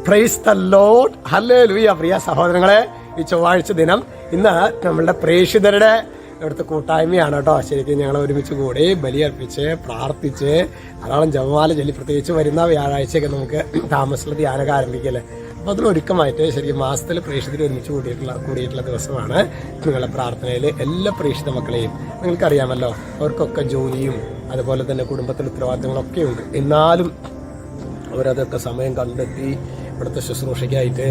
Price the lord, hallelujah. പ്രിയ സഹോദരങ്ങളെ, ഈ ചൊവ്വാഴ്ച ദിനം ഇന്ന് നമ്മളുടെ പ്രേക്ഷിതരുടെ ഇവിടുത്തെ കൂട്ടായ്മയാണ് കേട്ടോ. ശരിക്കും ഞങ്ങൾ ഒരുമിച്ച് കൂടി ബലിയർപ്പിച്ച് പ്രാർത്ഥിച്ച് ധാരാളം ജപമാല ചൊല്ലി, പ്രത്യേകിച്ച് വരുന്ന വ്യാഴാഴ്ചയൊക്കെ നമുക്ക് താമസമുള്ള ധ്യാനമൊക്കെ ആരംഭിക്കല്ലേ. അപ്പോൾ അതിനൊരുക്കമായിട്ട് ശരിക്കും മാസത്തിൽ പ്രേക്ഷിതർ ഒരുമിച്ച് കൂടിയിട്ടുള്ള ദിവസമാണ്. നിങ്ങളുടെ പ്രാർത്ഥനയിൽ എല്ലാ പ്രേക്ഷിത മക്കളെയും നിങ്ങൾക്കറിയാമല്ലോ, അവർക്കൊക്കെ ജോലിയും അതുപോലെ തന്നെ കുടുംബത്തിലെ ഉത്തരവാദിത്തങ്ങളൊക്കെ ഉണ്ട്. എന്നാലും അവരതൊക്കെ സമയം കണ്ടെത്തി ഇവിടുത്തെ ശുശ്രൂഷയ്ക്കായിട്ട്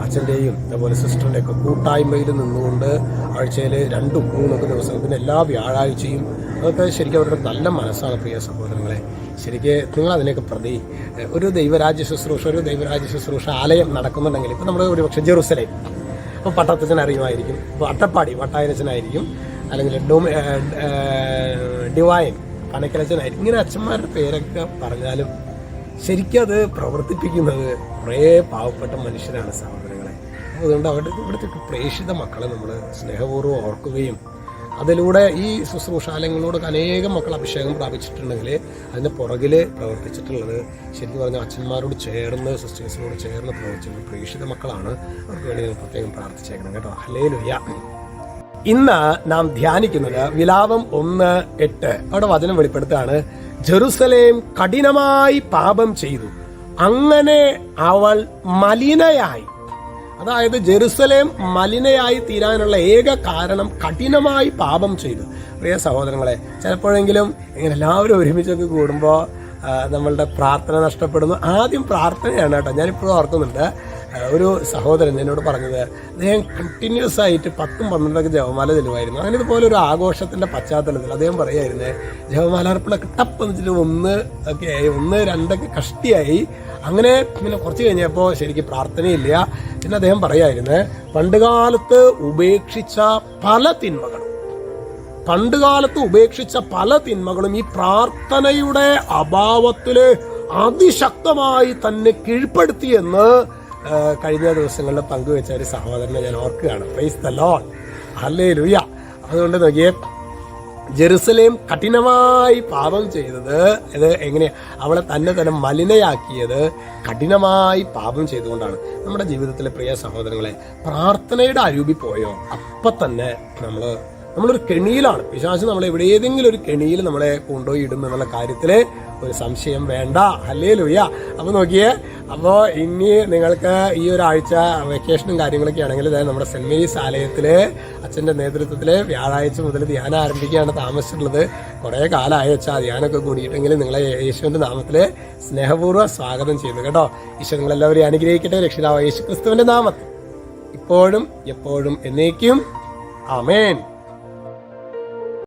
അച്ഛൻ്റെയും അതുപോലെ സിസ്റ്ററിൻ്റെയൊക്കെ കൂട്ടായ്മയിൽ നിന്നുകൊണ്ട് ആഴ്ചയിൽ 2-3 ദിവസം, പിന്നെ എല്ലാ വ്യാഴാഴ്ചയും, അതൊക്കെ ശരിക്കും അവരുടെ നല്ല മനസ്സാണ് പ്രിയ സഹോദരങ്ങളെ. ശരിക്ക് നിങ്ങൾ അതിനൊക്കെ പ്രതി ഒരു ദൈവരാജ്യ ശുശ്രൂഷ ആലയം നടക്കുന്നുണ്ടെങ്കിൽ, ഇപ്പം നമ്മൾ ഒരുപക്ഷെ ജെറുസലേം, അപ്പോൾ പട്ടത്തച്ഛൻ അറിയുമായിരിക്കും, ഇപ്പോൾ അട്ടപ്പാടി വട്ടായനച്ചനായിരിക്കും, അല്ലെങ്കിൽ ഡിവൈൻ കണക്കലച്ചനായിരിക്കും. ഇങ്ങനെ അച്ഛന്മാരുടെ പേരൊക്കെ പറഞ്ഞാലും ശരിക്കും അത് പ്രവർത്തിപ്പിക്കുന്നത് കുറേ പാവപ്പെട്ട മനുഷ്യരാണ് സഹോദരങ്ങളെ. അതുകൊണ്ട് ഇവിടുത്തെ പ്രേക്ഷിത മക്കളെ നമ്മൾ സ്നേഹപൂർവ്വം ഓർക്കുകയും അതിലൂടെ ഈ ശുശ്രൂഷാലയങ്ങളോട് അനേകം മക്കൾ അഭിഷേകം പ്രാപിച്ചിട്ടുണ്ടെങ്കിൽ അതിൻ്റെ പുറകിൽ പ്രവർത്തിച്ചിട്ടുള്ളത് ശരിക്കും പറഞ്ഞാൽ അച്ഛന്മാരോട് ചേർന്ന് സിസ്റ്റേഴ്സിനോട് ചേർന്ന് പ്രവർത്തിച്ചിട്ടുള്ള പ്രേക്ഷിത മക്കളാണ്. അവർക്ക് വേണ്ടി പ്രത്യേകം പ്രാർത്ഥിച്ചേക്കണം കേട്ടോ. ഹല്ലേലൂയ. ഇന്ന് നാം ധ്യാനിക്കുന്നത് വിലാപം 1:8. അവിടെ വചനം വെളിപ്പെടുത്താണ്, ജെറുസലേം കഠിനമായി പാപം ചെയ്തു, അങ്ങനെ അവൾ മലിനയായി. അതായത് ജെറുസലേം മലിനയായി തീരാനുള്ള ഏക കാരണം കഠിനമായി പാപം ചെയ്തു. പ്രിയ സഹോദരങ്ങളെ, ചിലപ്പോഴെങ്കിലും ഇങ്ങനെ എല്ലാവരും ഒരുമിച്ചൊക്കെ കൂടുമ്പോൾ നമ്മളുടെ പ്രാർത്ഥന നഷ്ടപ്പെടുന്നു. ആദ്യം പ്രാർത്ഥനയാണ് കേട്ടോ. ഞാനിപ്പോഴും ഓർക്കുന്നുണ്ട്, ഒരു സഹോദരൻ എന്നോട് പറഞ്ഞത്, അദ്ദേഹം കണ്ടിന്യൂസ് ആയിട്ട് 10-12 ജപമാല ചെല്ലുമായിരുന്നു. അങ്ങനെ ഇതുപോലെ ഒരു ആഘോഷത്തിൻ്റെ പശ്ചാത്തലത്തിൽ അദ്ദേഹം പറയായിരുന്നേ, ജപമാല അർപ്പണമൊക്കെ ടപ്പ് വെച്ചിട്ട് 1-2 കഷ്ടിയായി. അങ്ങനെ പിന്നെ കുറച്ച് കഴിഞ്ഞപ്പോൾ ശരിക്കും പ്രാർത്ഥനയില്ല. പിന്നെ അദ്ദേഹം പറയായിരുന്നേ, പണ്ടുകാലത്ത് ഉപേക്ഷിച്ച പല തിന്മകളും ഈ പ്രാർത്ഥനയുടെ അഭാവത്തില് അതിശക്തമായി തന്നെ കീഴ്പ്പെടുത്തിയെന്ന് കഴിഞ്ഞ ദിവസങ്ങളിൽ പങ്കുവെച്ച ഒരു സഹോദരനെ ഞാൻ ഓർക്കുകയാണ്. Price the lord, hallelujah. അതുകൊണ്ട് നോക്കിയേ, ജെറുസലേം കഠിനമായി പാപം ചെയ്തത് ഇത് എങ്ങനെയാ? അവളെ തന്നെ മലിനയാക്കിയത് കഠിനമായി പാപം ചെയ്തുകൊണ്ടാണ്. നമ്മുടെ ജീവിതത്തിലെ പ്രിയ സഹോദരങ്ങളെ, പ്രാർത്ഥനയുടെ അരൂപി പോയോ അപ്പം തന്നെ നമ്മളൊരു കെണിയിലാണ്. പിശാച് നമ്മളെ ഏതെങ്കിലും ഒരു കെണിയിൽ നമ്മളെ കൊണ്ടുപോയി ഇടും എന്നുള്ള കാര്യത്തിൽ ഒരു സംശയം വേണ്ട. ഹല്ലേലൂയ. അപ്പോൾ നോക്കിയേ, അപ്പോൾ ഇനി നിങ്ങൾക്ക് ഈ ഒരാഴ്ച വെക്കേഷനും കാര്യങ്ങളൊക്കെ ആണെങ്കിൽ നമ്മുടെ സെന്റ് മേരീസ് ആലയത്തിൽ അച്ഛൻ്റെ നേതൃത്വത്തിൽ വ്യാഴാഴ്ച മുതൽ ധ്യാനം ആരംഭിക്കുകയാണ് താമസിച്ചിട്ടുള്ളത്. കുറേ കാലമായി വെച്ചാൽ ധ്യാനമൊക്കെ കൂടിയിട്ടെങ്കിൽ നിങ്ങളെ യേശുവിൻ്റെ നാമത്തിൽ സ്നേഹപൂർവ്വം സ്വാഗതം ചെയ്യുന്നു കേട്ടോ. ഈശോ നിങ്ങളെല്ലാവരെയും അനുഗ്രഹിക്കട്ടെ. രക്ഷിതാവായ യേശു ക്രിസ്തുവിൻ്റെ നാമത്തിൽ ഇപ്പോഴും എപ്പോഴും എന്നേക്കും. ആമേൻ.